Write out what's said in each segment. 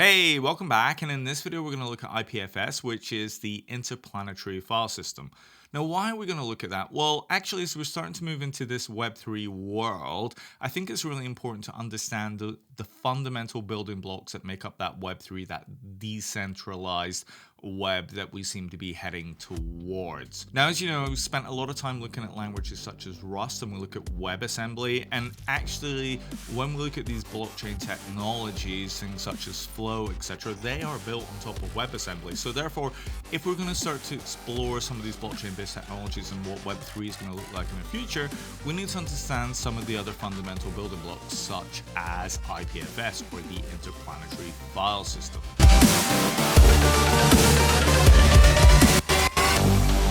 Hey, welcome back, and in this video we're going to look at IPFS, which is the interplanetary file system. Now, why are we going to look at that? Well, actually, as we're starting to move into this Web3 world, I think it's really important to understand the fundamental building blocks that make up that Web3, that decentralized web that we seem to be heading towards. Now, as you know, we've spent a lot of time looking at languages such as Rust, and we look at WebAssembly, and actually when we look at these blockchain technologies, things such as Flow, etc., they are built on top of WebAssembly. So therefore, if we're going to start to explore some of these blockchain-based technologies and what Web3 is going to look like in the future, we need to understand some of the other fundamental building blocks, such as IPFS, or the interplanetary file system.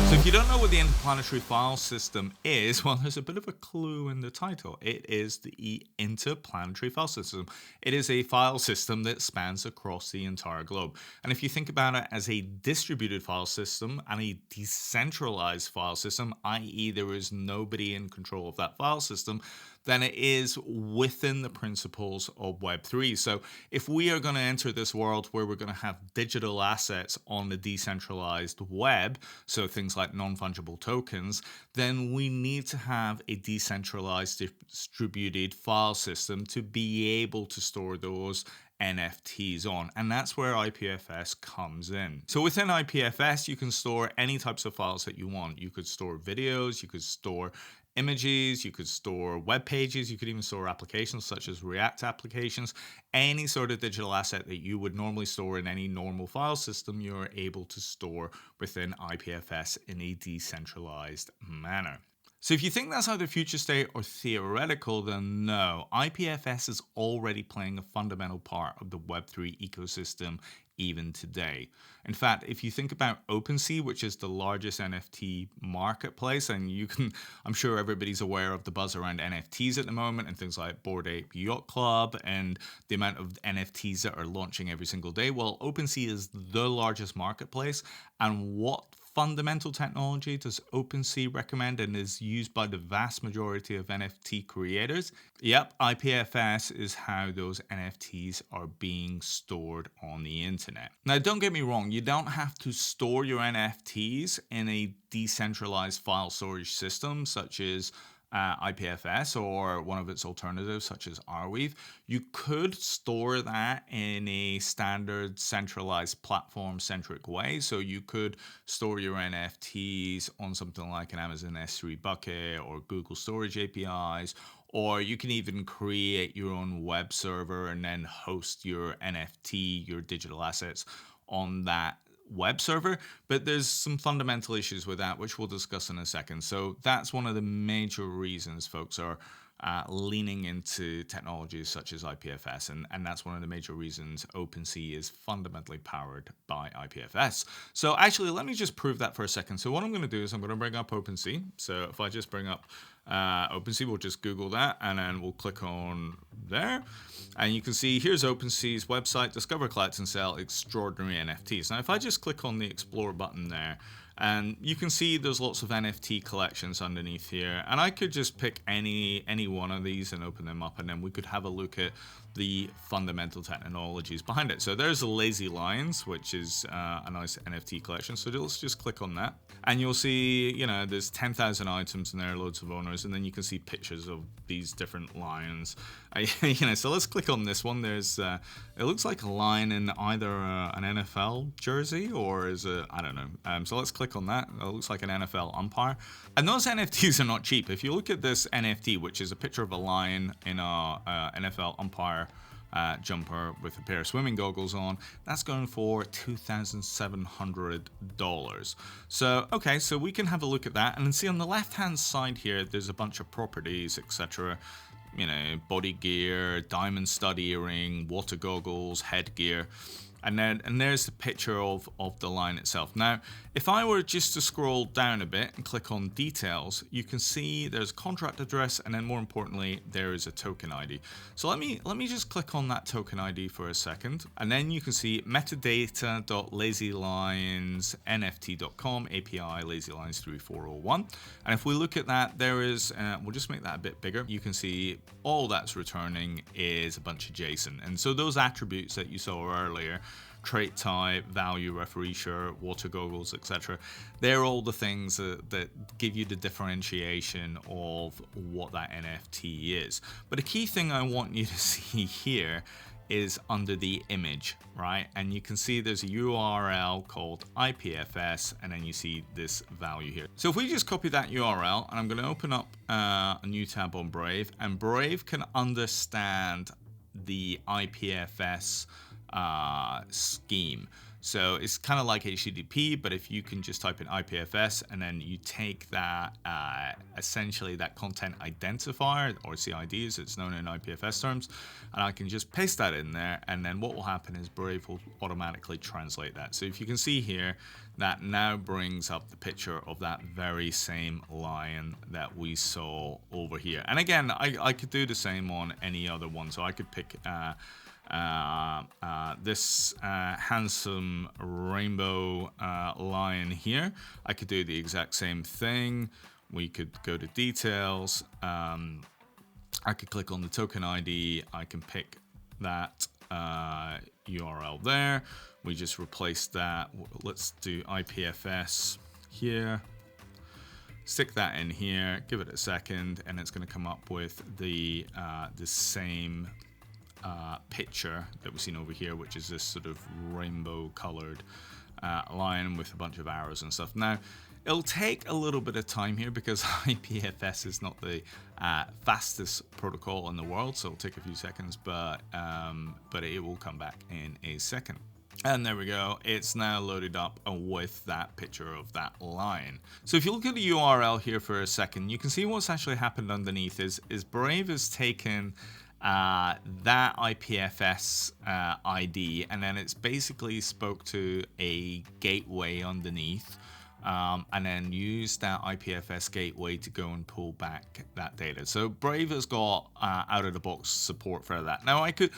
So if you don't know what the interplanetary file system is, well, there's a bit of a clue in the title. It is the interplanetary file system. It is a file system that spans across the entire globe. And if you think about it as a distributed file system and a decentralized file system, i.e. there is nobody in control of that file system, then it is within the principles of Web3. So if we are going to enter this world where we're going to have digital assets on the decentralized web, so things like non-fungible tokens, then we need to have a decentralized distributed file system to be able to store those NFTs on, and that's where IPFS comes in. So within IPFS, you can store any types of files that you want. You could store videos, you could store images, you could store web pages, you could even store applications such as React applications. Any sort of digital asset that you would normally store in any normal file system, you're able to store within IPFS in a decentralized manner. So if you think that's either future state or theoretical, then no. IPFS is already playing a fundamental part of the Web3 ecosystem even today. In fact, if you think about Opensea, which is the largest NFT marketplace, and I'm sure everybody's aware of the buzz around NFTs at the moment and things like Bored Ape Yacht Club and the amount of NFTs that are launching every single day. Well, Opensea is the largest marketplace, and what fundamental technology does Opensea recommend and is used by the vast majority of NFT creators? Yep, IPFS is how those NFTs are being stored on the internet. Now, don't get me wrong, you don't have to store your NFTs in a decentralized file storage system such as IPFS or one of its alternatives such as Arweave. You could store that in a standard centralized platform centric way. So you could store your NFTs on something like an Amazon S3 bucket or Google Storage APIs, or you can even create your own web server and then host your NFT, your digital assets on that web server. But there's some fundamental issues with that, which we'll discuss in a second. So that's one of the major reasons folks are leaning into technologies such as IPFS, and that's one of the major reasons Opensea is fundamentally powered by IPFS. So actually, let me just prove that for a second. So what I'm going to do is I'm going to bring up Opensea. So if I just bring up Opensea, we'll just Google that, and then we'll click on there, and you can see here's Opensea's website: discover, collect, and sell extraordinary NFTs. Now, if I just click on the Explore button there, and you can see there's lots of NFT collections underneath here, and I could just pick any one of these and open them up, and then we could have a look at the fundamental technologies behind it. So there's the Lazy Lions, which is a nice NFT collection. So let's just click on that, and you'll see, there's 10,000 items in there, loads of owners, and then you can see pictures of these different lions. So let's click on this one. There's it looks like a lion in either an NFL jersey or I don't know. So let's click on that. It looks like an NFL umpire, and those NFTs are not cheap. If you look at this NFT, which is a picture of a lion in a NFL umpire jumper with a pair of swimming goggles on, that's going for $2,700. So we can have a look at that, and then see on the left hand side here there's a bunch of properties, etc. Body gear, diamond stud earring, water goggles, headgear. And there's the picture of the line itself. Now, if I were just to scroll down a bit and click on details, you can see there's a contract address, and then more importantly, there is a token ID. So let me just click on that token ID for a second, and then you can see metadata.lazylines.nft.com API lazylines3401. And if we look at that, there is, we'll just make that a bit bigger. You can see all that's returning is a bunch of JSON. And so those attributes that you saw earlier, trait type, value, referee shirt, water goggles, etc. They're all the things that give you the differentiation of what that NFT is. But a key thing I want you to see here is under the image, right? And you can see there's a URL called IPFS, and then you see this value here. So if we just copy that URL, and I'm going to open up a new tab on Brave, and Brave can understand the IPFS scheme. So it's kind of like HTTP, but if you can just type in IPFS and then you take that, essentially that content identifier, or CID as it's known in IPFS terms, and I can just paste that in there, and then what will happen is Brave will automatically translate that. So if you can see here, that now brings up the picture of that very same lion that we saw over here. And again, I could do the same on any other one. So I could pick this handsome rainbow lion here. I could do the exact same thing. We could go to details. I could click on the token ID. I can pick that URL there. We just replace that. Let's do IPFS here. Stick that in here. Give it a second, and it's going to come up with the same picture that we've seen over here, which is this sort of rainbow colored lion with a bunch of arrows and stuff. Now, it'll take a little bit of time here because IPFS is not the fastest protocol in the world, so it'll take a few seconds, but it will come back in a second. And there we go, it's now loaded up with that picture of that lion. So if you look at the URL here for a second, you can see what's actually happened underneath is Brave has taken that IPFS ID, and then it's basically spoke to a gateway underneath, and then use that IPFS gateway to go and pull back that data. So Brave has got out of the box support for that. Now I could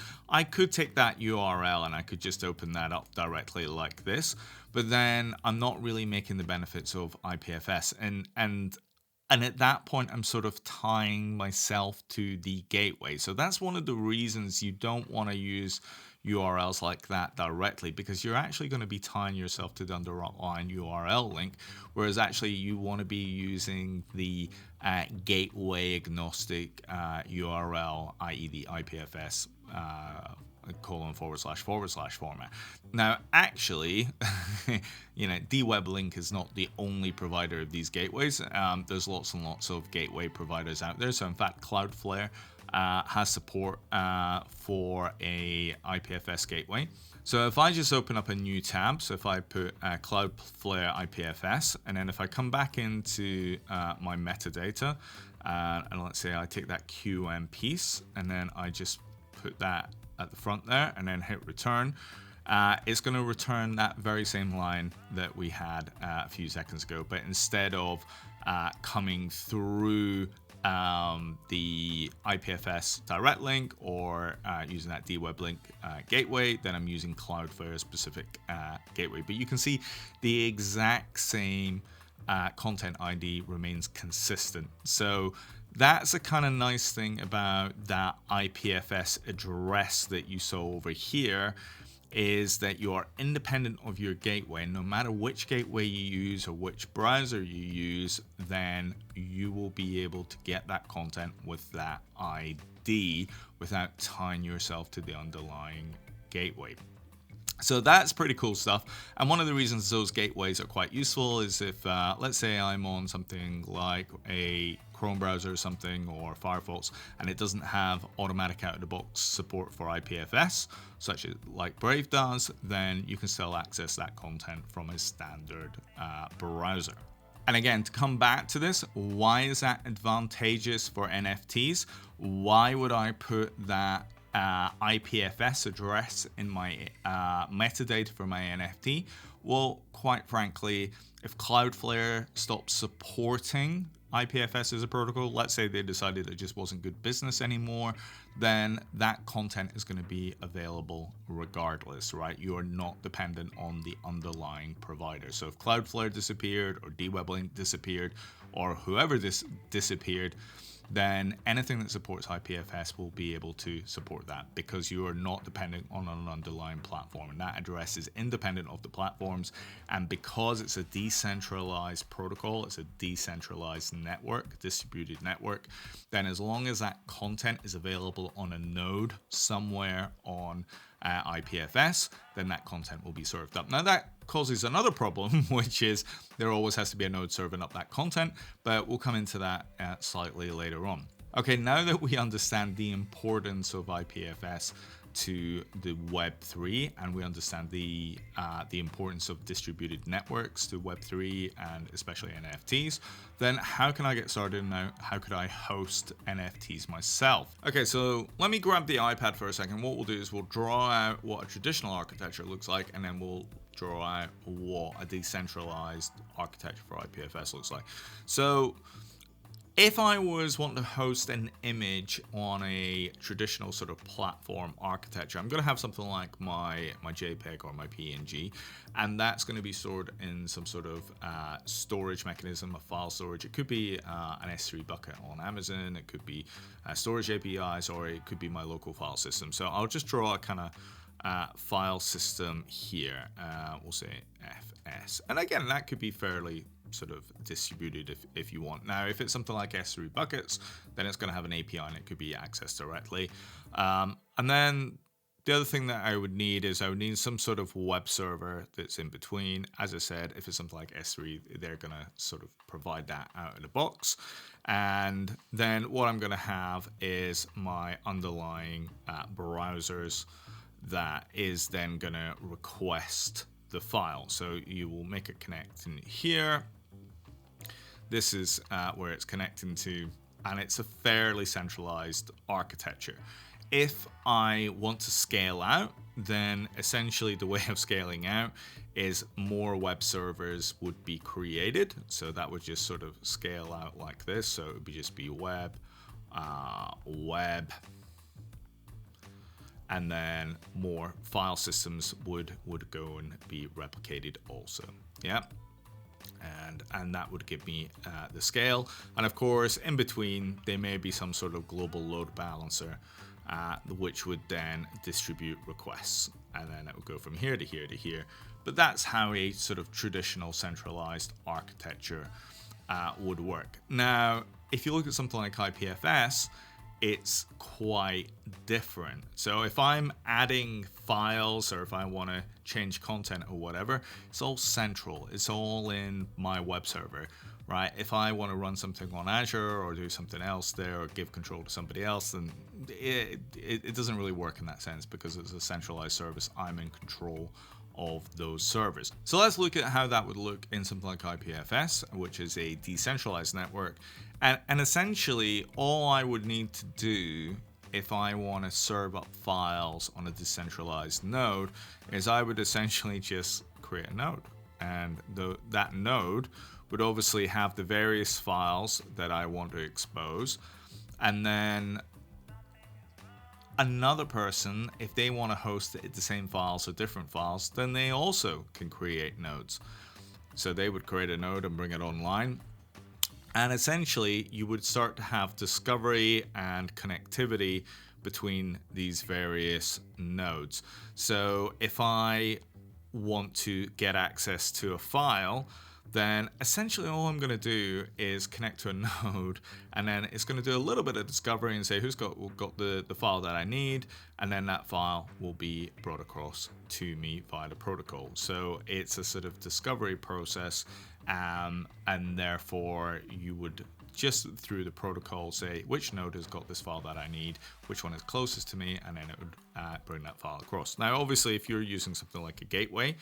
take that URL and I could just open that up directly like this, but then I'm not really making the benefits of IPFS, and at that point, I'm sort of tying myself to the gateway. So that's one of the reasons you don't want to use URLs like that directly, because you're actually going to be tying yourself to the underlying URL link, whereas actually you want to be using the gateway agnostic URL, i.e. the IPFS :// format. Now, actually, DWebLink is not the only provider of these gateways. There's lots and lots of gateway providers out there. So in fact, Cloudflare has support for a IPFS gateway. So if I just open up a new tab, so if I put Cloudflare IPFS, and then if I come back into my metadata, and let's say I take that QM piece, and then I just put that at the front there, and then hit return, it's going to return that very same line that we had a few seconds ago, but instead of coming through the IPFS direct link or using that DWebLink gateway, then I'm using Cloudflare specific gateway. But you can see the exact same content ID remains consistent. So that's a kind of nice thing about that IPFS address that you saw over here, is that you are independent of your gateway. No matter which gateway you use or which browser you use, then you will be able to get that content with that ID without tying yourself to the underlying gateway. So that's pretty cool stuff. And one of the reasons those gateways are quite useful is if, let's say I'm on something like a Chrome browser or something, or Firefox, and it doesn't have automatic out-of-the-box support for IPFS, such as like Brave does, then you can still access that content from a standard browser. And again, to come back to this, why is that advantageous for NFTs? Why would I put that IPFS address in my metadata for my NFT? Well, quite frankly, if Cloudflare stops supporting IPFS as a protocol, let's say they decided it just wasn't good business anymore, then that content is going to be available regardless, right? You are not dependent on the underlying provider. So if Cloudflare disappeared or DWebLink disappeared or whoever this disappeared, then anything that supports IPFS will be able to support that because you are not dependent on an underlying platform. And that address is independent of the platforms. And because it's a decentralized protocol, it's a decentralized network, distributed network, then as long as that content is available on a node somewhere on IPFS, then that content will be served up. Now that causes another problem, which is there always has to be a node serving up that content, but we'll come into that slightly later on. Okay, now that we understand the importance of IPFS to the Web3 and we understand the importance of distributed networks to Web3 and especially NFTs, then how can I get started now? How could I host NFTs myself? Okay, so let me grab the iPad for a second. What we'll do is we'll draw out what a traditional architecture looks like, and then we'll draw out what a decentralized architecture for IPFS looks like. So if I was wanting to host an image on a traditional sort of platform architecture, I'm going to have something like my JPEG or my PNG, and that's going to be stored in some sort of storage mechanism, a file storage. It could be an S3 bucket on Amazon, it could be storage APIs, or it could be my local file system. So I'll just draw a kind of file system here. We'll say FS, and again, that could be fairly sort of distributed if you want. Now, if it's something like S3 buckets, then it's going to have an API and it could be accessed directly. And then the other thing that I would need is I would need some sort of web server that's in between. As I said, if it's something like S3, they're going to sort of provide that out of the box. And then what I'm going to have is my underlying browsers that is then going to request the file. So you will make it connect in here. This is where it's connecting to, and it's a fairly centralized architecture. If I want to scale out, then essentially the way of scaling out is more web servers would be created. So that would just sort of scale out like this. So it would just be web, and then more file systems would go and be replicated also. Yeah. And that would give me the scale. And of course, in between, there may be some sort of global load balancer, which would then distribute requests. And then it would go from here to here to here. But that's how a sort of traditional centralized architecture would work. Now, if you look at something like IPFS, it's quite different. So if I'm adding files or if I want to change content or whatever, it's all central. It's all in my web server, right? If I want to run something on Azure or do something else there or give control to somebody else, then it doesn't really work in that sense because it's a centralized service. I'm in control of those servers. So let's look at how that would look in something like IPFS, which is a decentralized network. And essentially, all I would need to do if I want to serve up files on a decentralized node is I would essentially just create a node. And that node would obviously have the various files that I want to expose. And then another person, if they want to host the same files or different files, then they also can create nodes. So they would create a node and bring it online. And essentially, you would start to have discovery and connectivity between these various nodes. So if I want to get access to a file, then essentially all I'm going to do is connect to a node, and then it's going to do a little bit of discovery and say who's got the file that I need, and then that file will be brought across to me via the protocol. So it's a sort of discovery process, and therefore you would just through the protocol say which node has got this file that I need, which one is closest to me, and then it would bring that file across. Now obviously if you're using something like a gateway,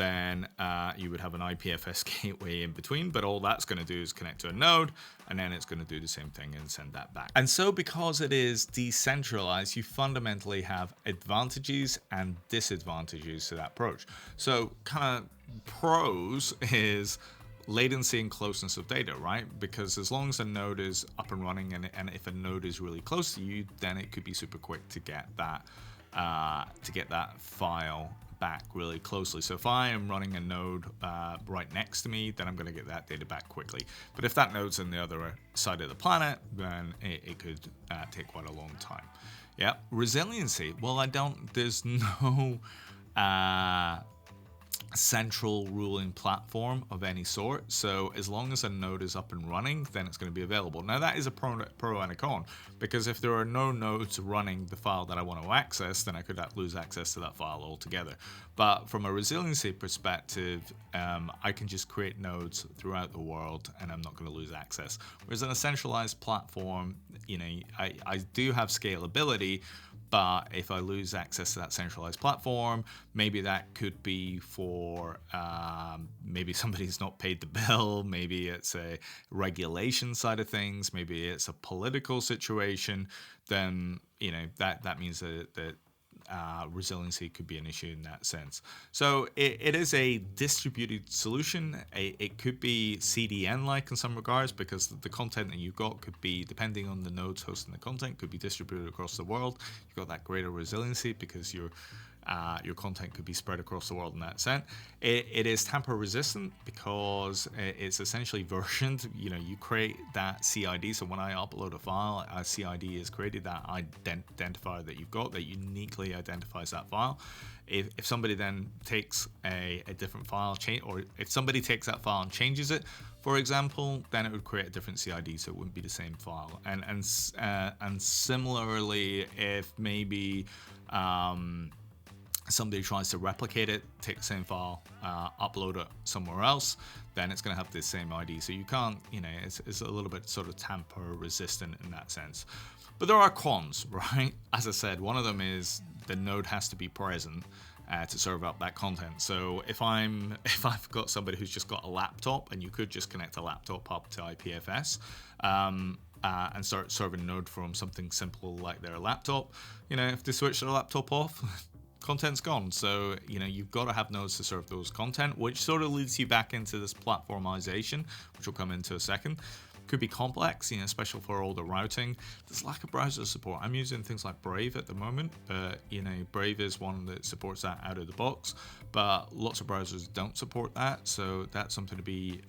then you would have an IPFS gateway in between, but all that's going to do is connect to a node, and then it's going to do the same thing and send that back. And so because it is decentralized, you fundamentally have advantages and disadvantages to that approach. So kind of pros is latency and closeness of data, right? Because as long as a node is up and running, and if a node is really close to you, then it could be super quick to get that file back really closely. So if I am running a node right next to me, then I'm going to get that data back quickly. But if that node's on the other side of the planet, then it could take quite a long time. Yeah, resiliency. Well, there's no central ruling platform of any sort. So as long as a node is up and running, then it's going to be available. Now that is a pro and a con, because if there are no nodes running the file that I want to access, then I could lose access to that file altogether. But from a resiliency perspective, I can just create nodes throughout the world and I'm not going to lose access. Whereas in a centralized platform, I do have scalability, but if I lose access to that centralized platform, maybe that could be for maybe somebody's not paid the bill, maybe it's a regulation side of things, maybe it's a political situation, then that means that resiliency could be an issue in that sense. So it is a distributed solution. It could be CDN-like in some regards, because the content that you've got could be, depending on the nodes hosting the content, could be distributed across the world. You've got that greater resiliency because your content could be spread across the world in that sense. It is tamper resistant because it's essentially versioned. You create that CID. So when I upload a file, a CID is created, that identifier that you've got that uniquely identifies that file. If somebody then takes a different file, or if somebody takes that file and changes it, for example, then it would create a different CID, so it wouldn't be the same file. And similarly, if maybe somebody tries to replicate it, take the same file, upload it somewhere else, then it's going to have the same ID. So you can't, it's a little bit sort of tamper resistant in that sense. But there are cons, right? As I said, one of them is the node has to be present to serve up that content. So if I've got somebody who's just got a laptop, and you could just connect a laptop up to IPFS, and start serving node from something simple like their laptop, if they switch their laptop off, content's gone. So you've got to have nodes to serve those content, which sort of leads you back into this platformization, which we'll come into a second. Could be complex, especially for all the routing. There's lack of browser support. I'm using things like Brave at the moment, but Brave is one that supports that out of the box, but lots of browsers don't support that, so that's something to be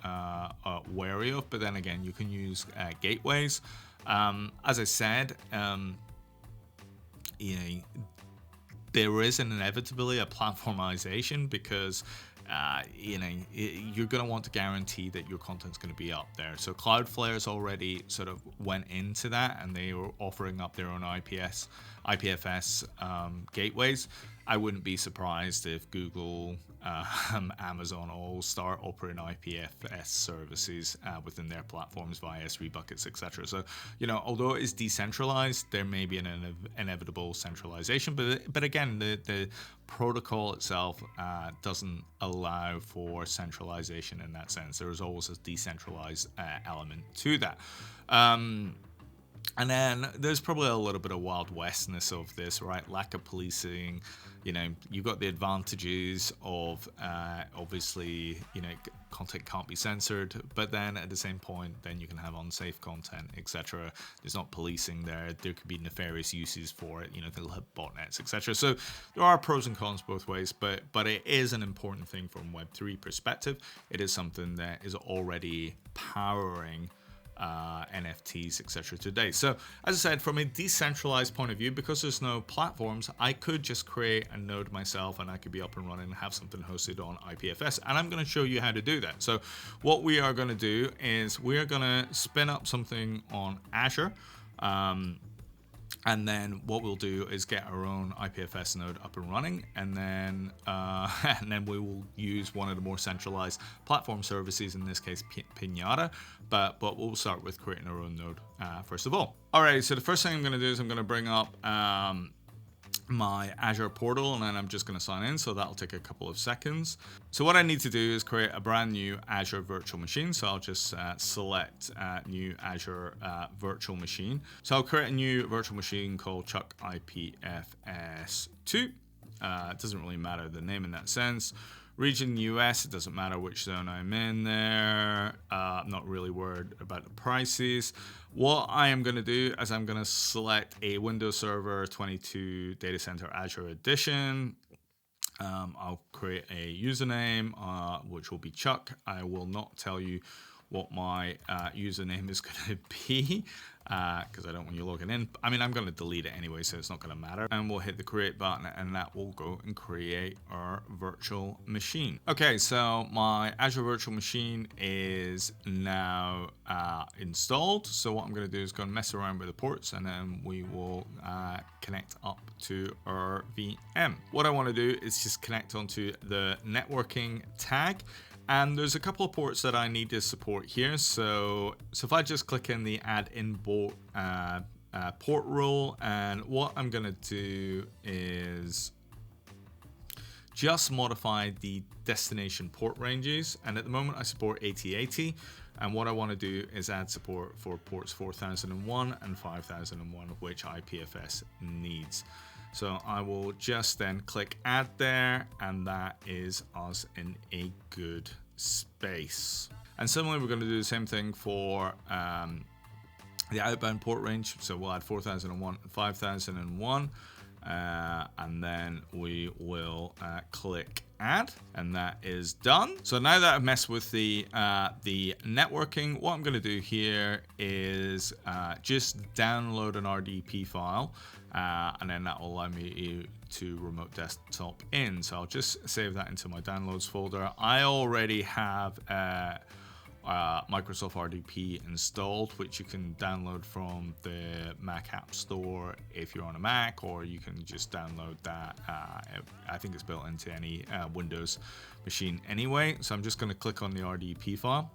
wary of. But then again, you can use gateways. As I said, there is an inevitably a platformization, because you're going to want to guarantee that your content's going to be up there. So Cloudflare's already sort of went into that, and they were offering up their own IPFS gateways. I wouldn't be surprised if Google, Amazon all start operating IPFS services within their platforms via S3 buckets, etc. So, although it is decentralized, there may be an inevitable centralization. But again, the protocol itself doesn't allow for centralization in that sense. There is always a decentralized element to that. And then there's probably a little bit of Wild Westness of this, right? Lack of policing. You've got the advantages of obviously, content can't be censored, but then at the same point, then you can have unsafe content, etc. There's not policing there. There could be nefarious uses for it. They'll have botnets, etc. So there are pros and cons both ways, but it is an important thing from Web3 perspective. It is something that is already powering NFTs, etc. today. So as I said, from a decentralized point of view, because there's no platforms, I could just create a node myself, and I could be up and running and have something hosted on IPFS. And I'm going to show you how to do that. So what we are going to do is we are going to spin up something on Azure. And then what we'll do is get our own IPFS node up and running, and then we will use one of the more centralized platform services, in this case Pinata, but we'll start with creating our own node first of all. Alright, so the first thing I'm going to do is I'm going to bring up my Azure portal, and then I'm just going to sign in, so that'll take a couple of seconds. So what I need to do is create a brand new Azure virtual machine. So I'll just select new Azure virtual machine. So I'll create a new virtual machine called Chuck IPFS2. It doesn't really matter the name in that sense. Region US, it doesn't matter which zone I'm in there. I'm not really worried about the prices. What I am going to do is I'm going to select a Windows Server 22 Data Center Azure Edition. I'll create a username, which will be Chuck. I will not tell you what my username is going to be because I don't want you logging in. I mean, I'm going to delete it anyway, so it's not going to matter. And we'll hit the create button, and that will go and create our virtual machine. Okay, so my Azure virtual machine is now installed. So what I'm going to do is go and mess around with the ports, and then we will connect up to our VM. What I want to do is just connect onto the networking tag. And there's a couple of ports that I need to support here. So if I just click in the add in port rule, and what I'm going to do is just modify the destination port ranges. And at the moment I support 8080. And what I want to do is add support for ports 4001 and 5001, which IPFS needs. So I will just then click add there, and that is us in a good space. And similarly, we're going to do the same thing for the outbound port range. So we'll add 4001 and 5001, and then we will click add, and that is done. So now that I've messed with the networking, what I'm going to do here is just download an RDP file. And then that will allow me to remote desktop in. So I'll just save that into my downloads folder. I already have Microsoft RDP installed, which you can download from the Mac App Store if you're on a Mac, or you can just download that. I think it's built into any Windows machine anyway. So I'm just going to click on the RDP file.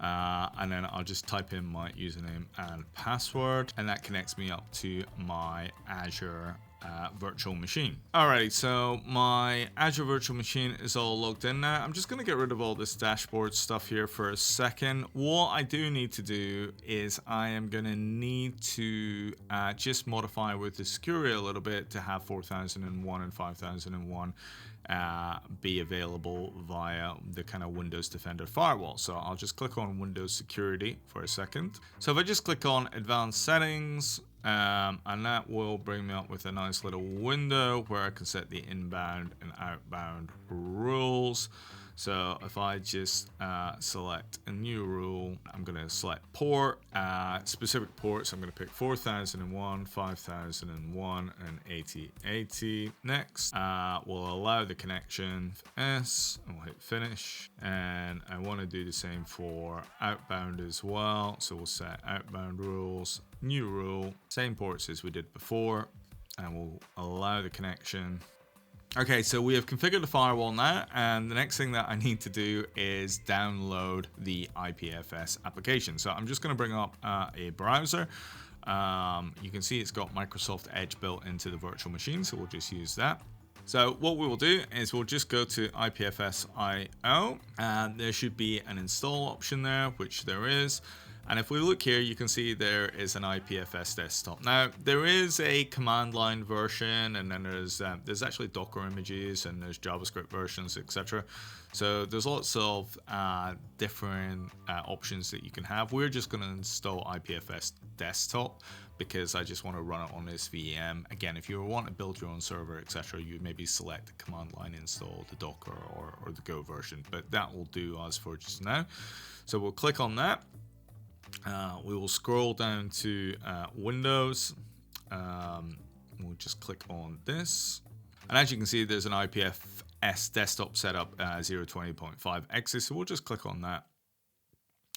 And then I'll just type in my username and password, and that connects me up to my Azure virtual machine. Alrighty, so my Azure virtual machine is all logged in now. I'm just going to get rid of all this dashboard stuff here for a second. What I do need to do is I am going to need to just modify with the security a little bit to have 4001 and 5001 be available via the kind of Windows Defender firewall. So I'll just click on Windows Security for a second. So if I just click on Advanced Settings, and that will bring me up with a nice little window where I can set the inbound and outbound rules. So if I just select a new rule, I'm going to select port, specific ports. I'm going to pick 4001, 5001, and 8080. Next, we'll allow the connection S, and we'll hit finish. And I want to do the same for outbound as well. So we'll set outbound rules, new rule, same ports as we did before, and we'll allow the connection. Okay, so we have configured the firewall now, and the next thing that I need to do is download the IPFS application. So I'm just going to bring up a browser. You can see it's got Microsoft Edge built into the virtual machine, so we'll just use that. So what we will do is we'll just go to IPFS.io, and there should be an install option there, which there is. And if we look here, you can see there is an IPFS desktop. Now, there is a command line version, and then there's actually Docker images, and there's JavaScript versions, etc. So there's lots of different options that you can have. We're just going to install IPFS desktop because I just want to run it on this VM. Again, if you want to build your own server, etc., you maybe select the command line install, the Docker or the Go version, but that will do us for just now. So we'll click on that. We will scroll down to Windows. We'll just click on this. And as you can see, there's an IPFS desktop setup 020.5x. So we'll just click on that.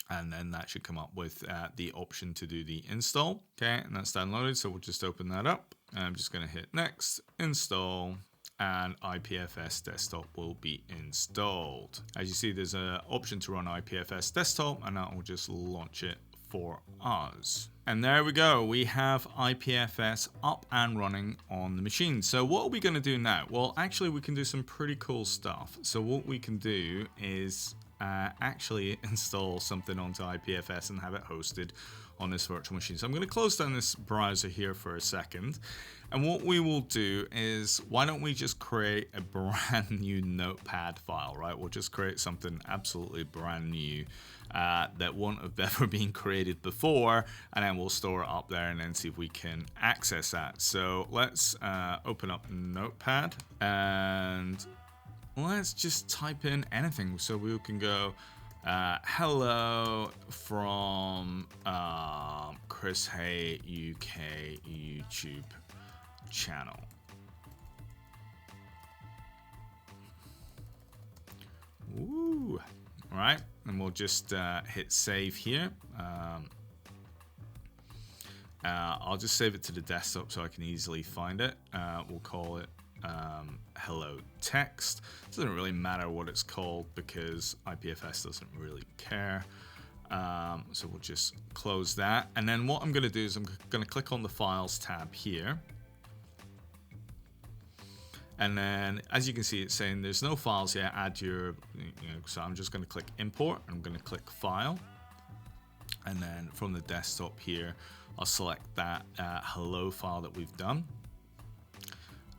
And then that should come up with the option to do the install. Okay, and that's downloaded. So we'll just open that up. I'm just going to hit next, install, and IPFS desktop will be installed. As you see, there's an option to run IPFS desktop, and that will just launch it for us. And there we go. We have IPFS up and running on the machine. So what are we going to do now? Well, actually, we can do some pretty cool stuff. So what we can do is actually install something onto IPFS and have it hosted on this virtual machine. So I'm going to close down this browser here for a second. And what we will do is, why don't we just create a brand new notepad file, right? We'll just create something absolutely brand new that won't have ever been created before, and then we'll store it up there and then see if we can access that. So let's open up Notepad and let's just type in anything. So we can go hello from Chris Hay UK YouTube channel. Ooh. All right, and we'll just hit save here. I'll just save it to the desktop so I can easily find it. We'll call it hello text. It doesn't really matter what it's called because IPFS doesn't really care. So we'll just close that. And then what I'm going to do is I'm going to click on the Files tab here. And then, as you can see, it's saying there's no files yet. Add your, so I'm just going to click Import. I'm going to click File. And then from the desktop here, I'll select that hello file that we've done.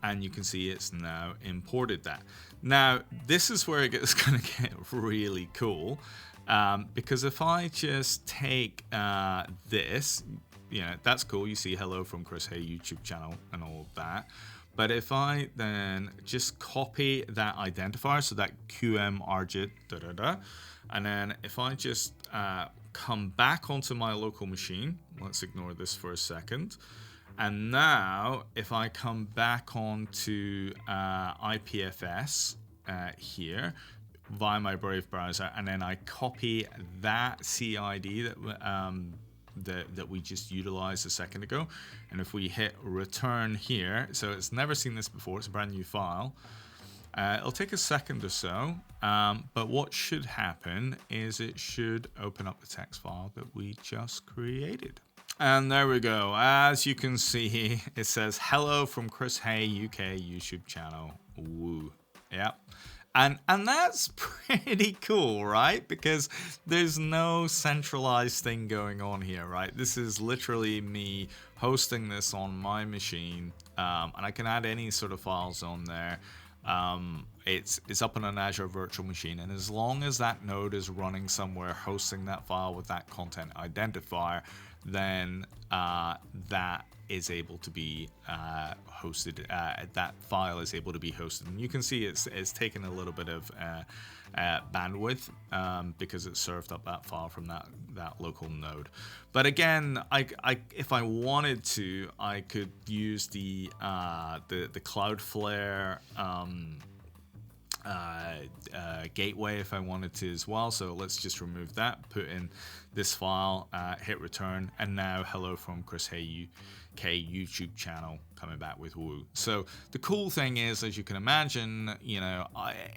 And you can see it's now imported that. Now, this is where it's going to get really cool. Because if I just take this, that's cool. You see hello from Chris Hay YouTube channel and all of that. But if I then just copy that identifier, so that QM and then if I just come back onto my local machine, let's ignore this for a second. And now if I come back onto IPFS here via my Brave browser, and then I copy that CID that we just utilized a second ago, and if we hit return here, so it's never seen this before, it's a brand new file. It'll take a second or so, but what should happen is it should open up the text file that we just created. And there we go. As you can see, it says hello from Chris Hay UK YouTube channel. Woo. Yep. And that's pretty cool, right? Because there's no centralized thing going on here, right? This is literally me hosting this on my machine, and I can add any sort of files on there. It's up on an Azure virtual machine, and as long as that node is running somewhere hosting that file with that content identifier, then that is able to be hosted. That file is able to be hosted, and you can see it's taken a little bit of bandwidth because it served up that file from that local node. But again, if I wanted to, I could use the Cloudflare gateway if I wanted to as well. So let's just remove that, put in this file, hit return, and now hello from Chris Hay UK YouTube channel coming back with woo. So the cool thing is, as you can imagine,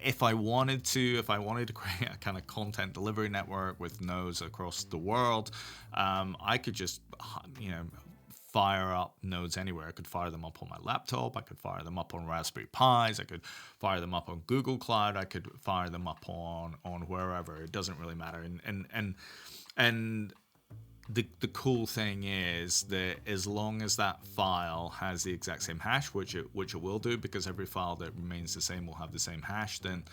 if I wanted to create a kind of content delivery network with nodes across the world, I could just fire up nodes anywhere. I could fire them up on my laptop, I could fire them up on Raspberry Pis, I could fire them up on Google Cloud, I could fire them up on wherever. It doesn't really matter. And the cool thing is that as long as that file has the exact same hash, which it will do, because every file that remains the same will have the same hash, then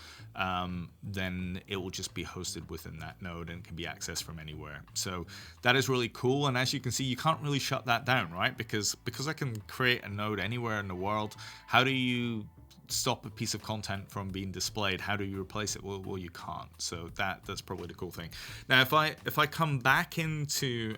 it will just be hosted within that node and can be accessed from anywhere. So that is really cool. And as you can see, you can't really shut that down, right? Because I can create a node anywhere in the world. How do you stop a piece of content from being displayed? How do you replace it? Well, you can't. So that's probably the cool thing. Now, if I come back into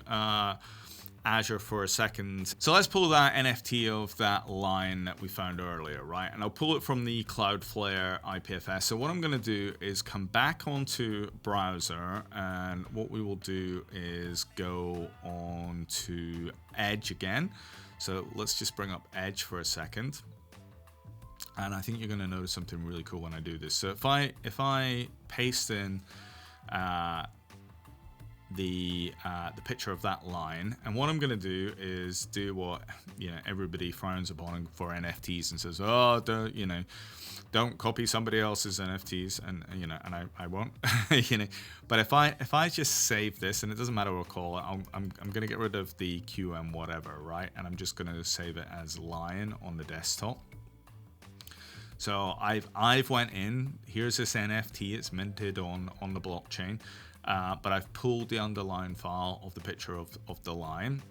Azure for a second, so let's pull that NFT of that line that we found earlier, right? And I'll pull it from the Cloudflare IPFS. So what I'm going to do is come back onto browser, and what we will do is go on to Edge again. So let's just bring up Edge for a second. And I think you're going to notice something really cool when I do this. So if I paste in the picture of that line, and what I'm going to do is do what everybody frowns upon for NFTs and says, oh, don't copy somebody else's NFTs, and I won't. But if I just save this, and it doesn't matter what I call it, I'm going to get rid of the QM whatever, right? And I'm just going to save it as lion on the desktop. So I've went in. Here's this NFT. It's minted on the blockchain, but I've pulled the underlying file of the picture of the lion.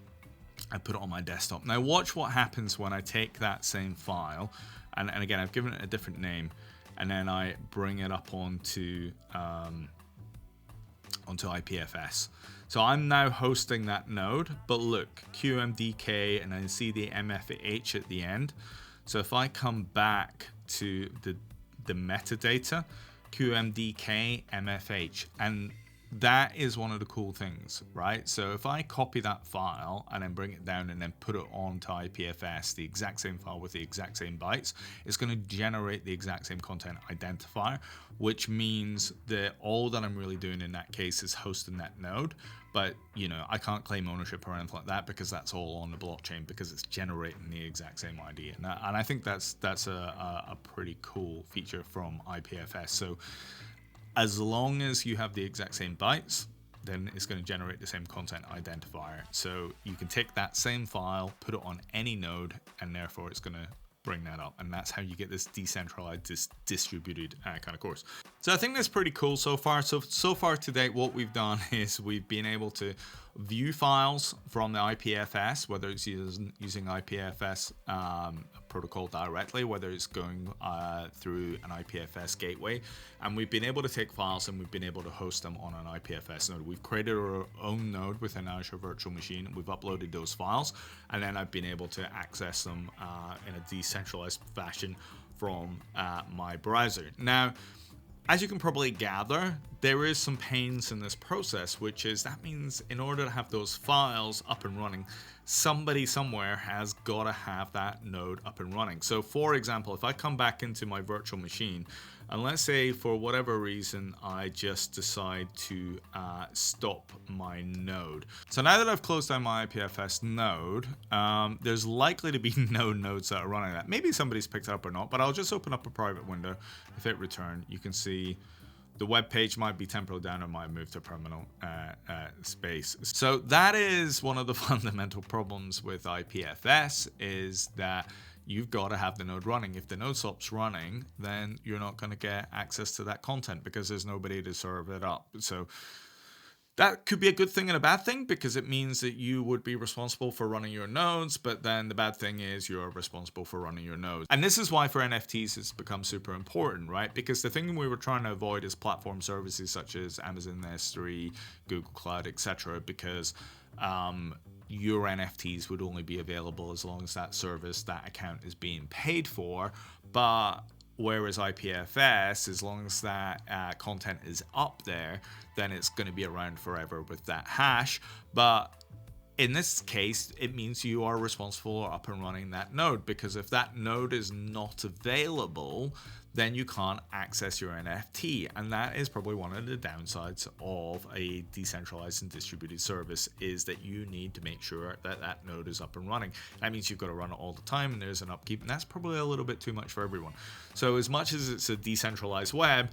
I put it on my desktop. Now watch what happens when I take that same file, and again I've given it a different name, and then I bring it up onto IPFS. So I'm now hosting that node, but look, QMDK, and I see the MFH at the end. So if I come back to the metadata, QMDK MFH, and that is one of the cool things, right? So if I copy that file and then bring it down and then put it onto IPFS, the exact same file with the exact same bytes, it's going to generate the exact same content identifier, which means that all that I'm really doing in that case is hosting that node. But I can't claim ownership or anything like that because that's all on the blockchain, because it's generating the exact same ID. And I think that's a pretty cool feature from IPFS. So as long as you have the exact same bytes, then it's going to generate the same content identifier. So you can take that same file, put it on any node, and therefore it's going to bring that up. And that's how you get this decentralized, distributed kind of course. So I think that's pretty cool so far. So far to date, what we've done is we've been able to view files from the IPFS, whether it's using IPFS protocol directly, whether it's going through an IPFS gateway, and we've been able to take files and we've been able to host them on an IPFS node. We've created our own node within Azure Virtual Machine. We've uploaded those files, and then I've been able to access them in a decentralized fashion from my browser. Now, as you can probably gather, there is some pains in this process, which is that means in order to have those files up and running, somebody somewhere has got to have that node up and running. So for example, if I come back into my virtual machine, and let's say for whatever reason, I just decide to stop my node. So now that I've closed down my IPFS node, there's likely to be no nodes that are running that. Maybe somebody's picked it up or not, but I'll just open up a private window. If hit return, you can see the web page might be temporarily down or might move to permanent space. So that is one of the fundamental problems with IPFS, is that you've got to have the node running. If the node stops running, then you're not going to get access to that content because there's nobody to serve it up. So that could be a good thing and a bad thing, because it means that you would be responsible for running your nodes, but then the bad thing is you're responsible for running your nodes. And this is why for NFTs it's become super important, right? Because the thing we were trying to avoid is platform services such as Amazon S3, Google Cloud, etc., because your NFTs would only be available as long as that service, that account is being paid for. But whereas IPFS, as long as that content is up there, then it's going to be around forever with that hash. But in this case, it means you are responsible for up and running that node, because if that node is not available, then you can't access your NFT. And that is probably one of the downsides of a decentralized and distributed service, is that you need to make sure that that node is up and running. That means you've got to run it all the time, and there's an upkeep, and that's probably a little bit too much for everyone. So as much as it's a decentralized web,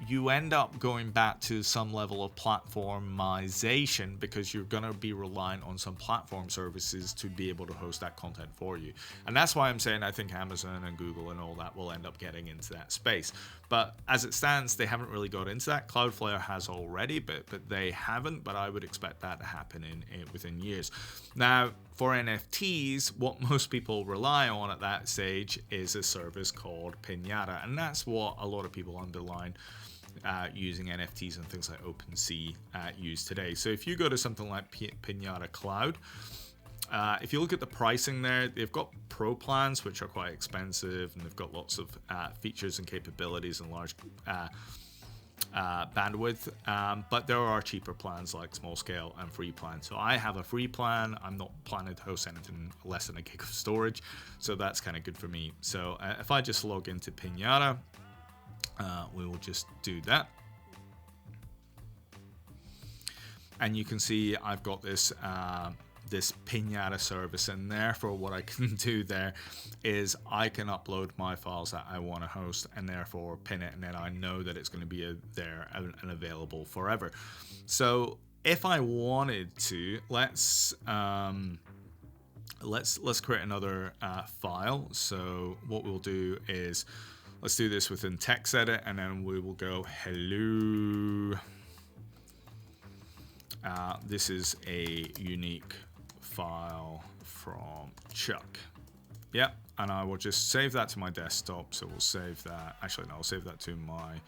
you end up going back to some level of platformization, because you're going to be relying on some platform services to be able to host that content for you. And that's why I'm saying I think Amazon and Google and all that will end up getting into that space. But as it stands, they haven't really got into that. Cloudflare has already, but they haven't. But I would expect that to happen within years. Now, for NFTs, what most people rely on at that stage is a service called Pinata. And that's what a lot of people underline using NFTs and things like Opensea use today. So if you go to something like Pinata Cloud, if you look at the pricing there, they've got pro plans, which are quite expensive, and they've got lots of features and capabilities and large bandwidth, but there are cheaper plans like small scale and free plans. So I have a free plan. I'm not planning to host anything less than a gig of storage, so that's kind of good for me. So if I just log into Pinata, we will just do that. and you can see I've got this this Pinata service, and therefore what I can do there is I can upload my files that I want to host and therefore pin it, and then I know that it's going to be there and available forever. So if I wanted to, let's create another file. So what we'll do is let's do this within text edit, and then we will go hello. This is a unique file from Chuck. Yep, and I will just save that to my desktop. So we'll save that. Actually, no, I'll save that to my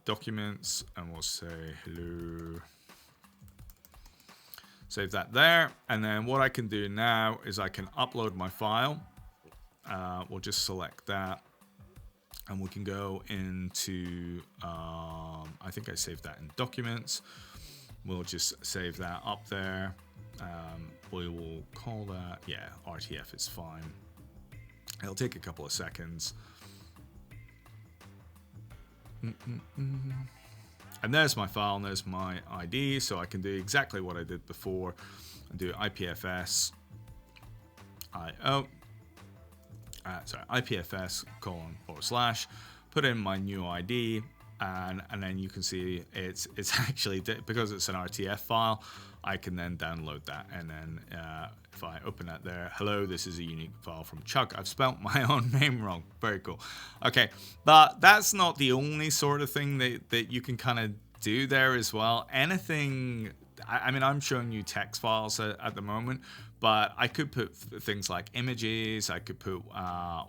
documents, and we'll say hello. Save that there, and then what I can do now is I can upload my file. We'll just select that, and we can go into, I think I saved that in documents. We'll just save that up there. We will call that, yeah, RTF is fine. It'll take a couple of seconds. And there's my file, and there's my ID, so I can do exactly what I did before and do IPFS IPFS : / put in my new ID, and then you can see it's actually, because it's an RTF file, I can then download that, and then if I open that there, hello, this is a unique file from Chuck. I've spelt my own name wrong. Very cool. Okay, but that's not the only sort of thing that you can kind of do there as well. Anything, I mean, I'm showing you text files at the moment, but I could put things like images, I could put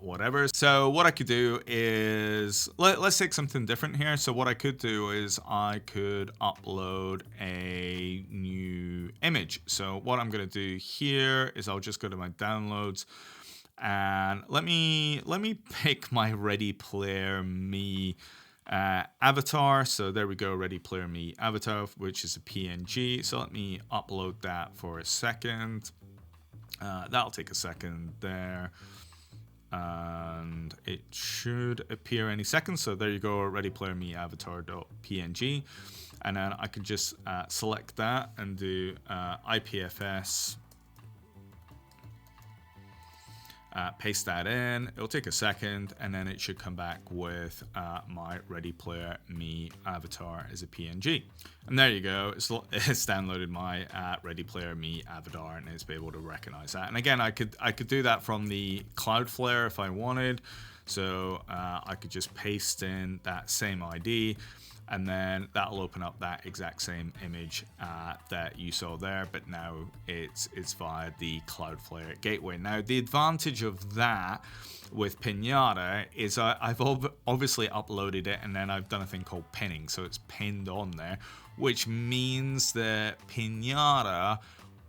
whatever. So what I could do is, let's take something different here. So what I could do is I could upload a new image. So what I'm gonna do here is I'll just go to my downloads, and let me pick my Ready Player Me avatar. So there we go, Ready Player Me avatar, which is a PNG. So let me upload that for a second. That'll take a second there, and it should appear any second. So there you go, Ready Player Me avatar.png, and then I can just select that and do IPFS, paste that in. It'll take a second, and then it should come back with my Ready Player Me avatar as a PNG. And there you go, it's downloaded my Ready Player Me avatar, and it's able to recognize that. And again, I could do that from the Cloudflare if I wanted. So I could just paste in that same ID, and then that'll open up that exact same image that you saw there, but now it's via the Cloudflare gateway. Now, the advantage of that with Pinata is I've obviously uploaded it, and then I've done a thing called pinning, so it's pinned on there, which means that Pinata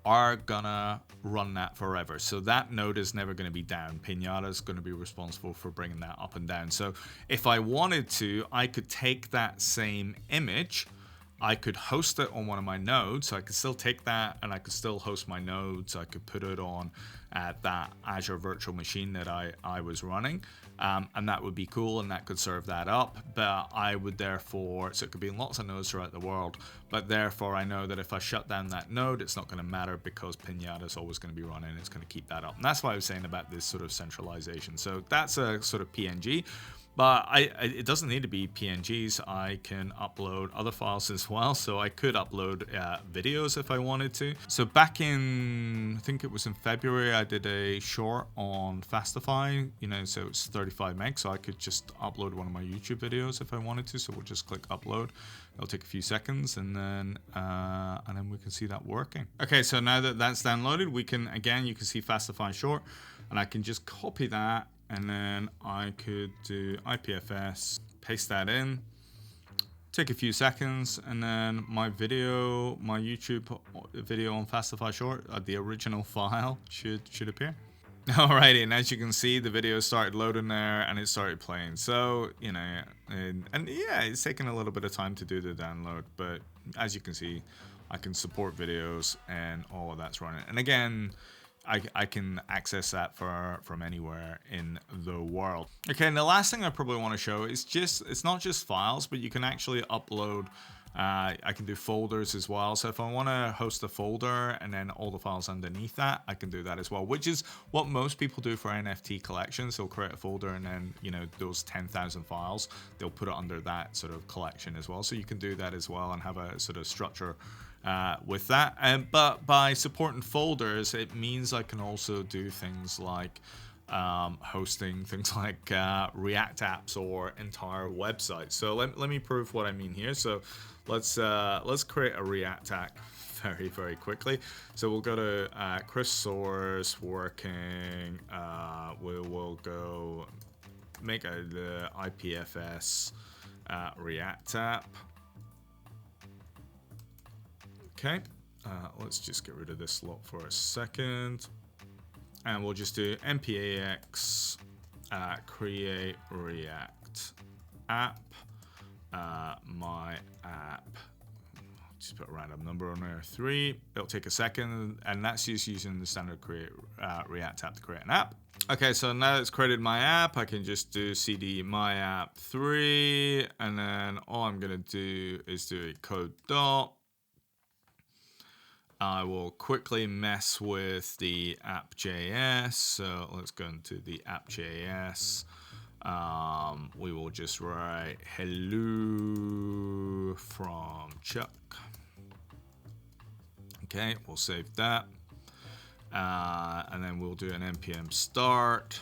are gonna run that forever. So that node is never gonna be down. Pinata is gonna be responsible for bringing that up and down. So if I wanted to, I could take that same image, I could host it on one of my nodes. So I could still take that and I could still host my nodes. I could put it on that Azure virtual machine that I was running. And that would be cool, and that could serve that up. But I would therefore, so it could be in lots of nodes throughout the world, but therefore I know that if I shut down that node, it's not going to matter, because Pinata is always going to be running. It's going to keep that up. And that's why I was saying about this sort of centralization. So that's a sort of PNG. But it doesn't need to be PNGs. I can upload other files as well. So I could upload videos if I wanted to. So back in, I think it was in February, I did a short on Fastify, so it's 35 meg. So I could just upload one of my YouTube videos if I wanted to. So we'll just click upload. It'll take a few seconds, and then we can see that working. Okay, so now that that's downloaded, we can, again, you can see Fastify short, and I can just copy that. And then I could do IPFS, paste that in, take a few seconds, and then my YouTube video on Fastify Short, the original file should appear. Alrighty, and as you can see, the video started loading there, and it started playing. So, and yeah, it's taking a little bit of time to do the download, but as you can see, I can support videos and all of that's running. And again, I can access that from anywhere in the world. Okay, and the last thing I probably want to show is it's not just files, but you can actually upload I can do folders as well. So if I want to host a folder and then all the files underneath that, I can do that as well, which is what most people do for NFT collections. They'll create a folder and then, you know, those 10,000 files, they'll put it under that sort of collection as well. So you can do that as well and have a sort of structure with that. But by supporting folders, it means I can also do things like hosting things like React apps or entire websites. So let me prove what I mean here. So let's create a React app very quickly. So we'll go to Chris Source working. We will go make the IPFS React app. Okay, let's just get rid of this lot for a second. And we'll just do npax create React app, my app. Just put a random number on there, 3. It'll take a second, and that's just using the standard create React app to create an app. Okay, so now it's created my app, I can just do cd my app 3, and then all I'm gonna do is do a code dot. I will quickly mess with the app.js. So let's go into the app.js. We will just write hello from Chuck. Okay, we'll save that. And then we'll do an npm start.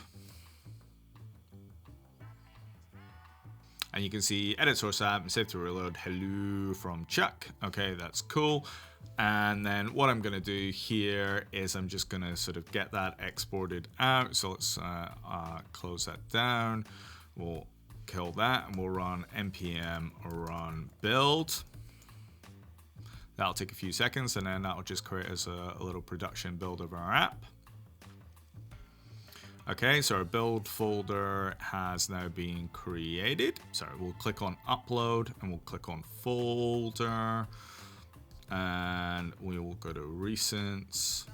And you can see edit source app and save to reload hello from Chuck. Okay, that's cool. And then what I'm going to do here is I'm just going to sort of get that exported out. So let's close that down. We'll kill that and we'll run npm run build. That'll take a few seconds and then that'll just create us a little production build of our app. Okay, so our build folder has now been created. So we'll click on upload and we'll click on folder. And we will go to recents.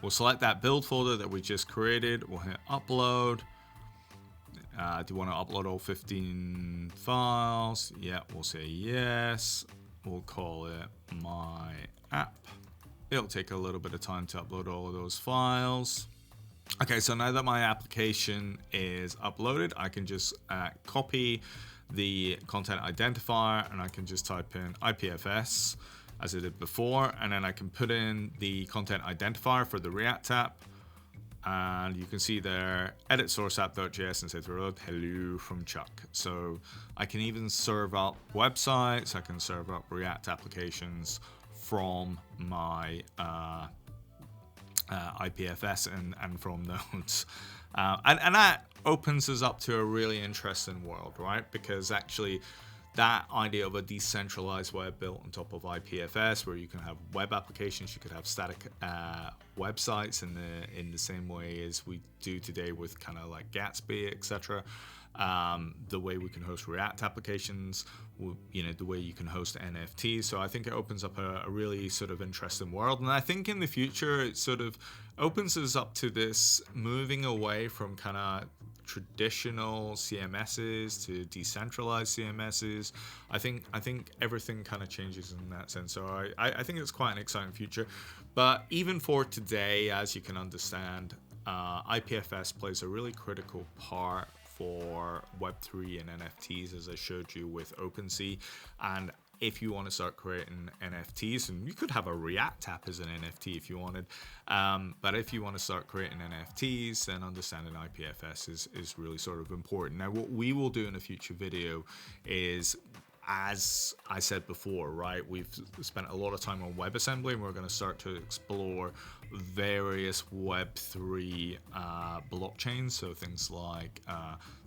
We'll select that build folder that we just created. We'll hit upload. Do you want to upload all 15 files? Yeah, we'll say yes. We'll call it my app. It'll take a little bit of time to upload all of those files. Okay, so now that my application is uploaded, I can just copy the content identifier and I can just type in IPFS as I did before, and then I can put in the content identifier for the React app, and you can see there edit source app.js and say hello from Chuck. So I can even serve up websites, I can serve up React applications from my IPFS and from nodes. And that opens us up to a really interesting world, right? Because actually that idea of a decentralized web built on top of IPFS, where you can have web applications, you could have static websites in the same way as we do today with kind of like Gatsby, etc. The way we can host React applications, you know, the way you can host NFTs. So I think it opens up a really sort of interesting world. And I think in the future, it sort of opens us up to this moving away from kind of traditional CMSs to decentralized CMSs. I think everything kind of changes in that sense. So I think it's quite an exciting future. But even for today, as you can understand, IPFS plays a really critical part for Web3 and NFTs, as I showed you with Opensea. And if you want to start creating NFTs, and you could have a React app as an NFT if you wanted, but if you want to start creating NFTs, then understanding IPFS is really sort of important. Now, what we will do in a future video is, as I said before, right, we've spent a lot of time on WebAssembly, and we're going to start to explore various Web3 blockchains, so things like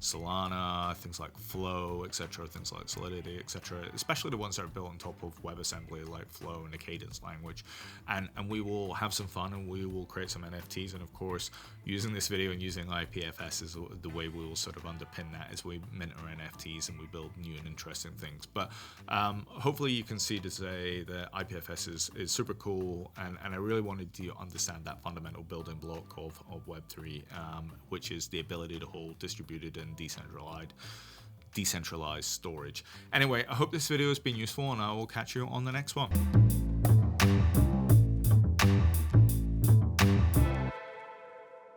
Solana, things like Flow, etc., things like Solidity, etc., especially the ones that are built on top of WebAssembly, like Flow and the Cadence language. And we will have some fun, and we will create some NFTs, and of course, using this video and using IPFS is the way we will sort of underpin that as we mint our NFTs and we build new and interesting things. But hopefully you can see today that IPFS is super cool, and I really wanted to understand that fundamental building block of Web3, which is the ability to hold distributed and decentralized storage. Anyway, I hope this video has been useful, and I will catch you on the next one.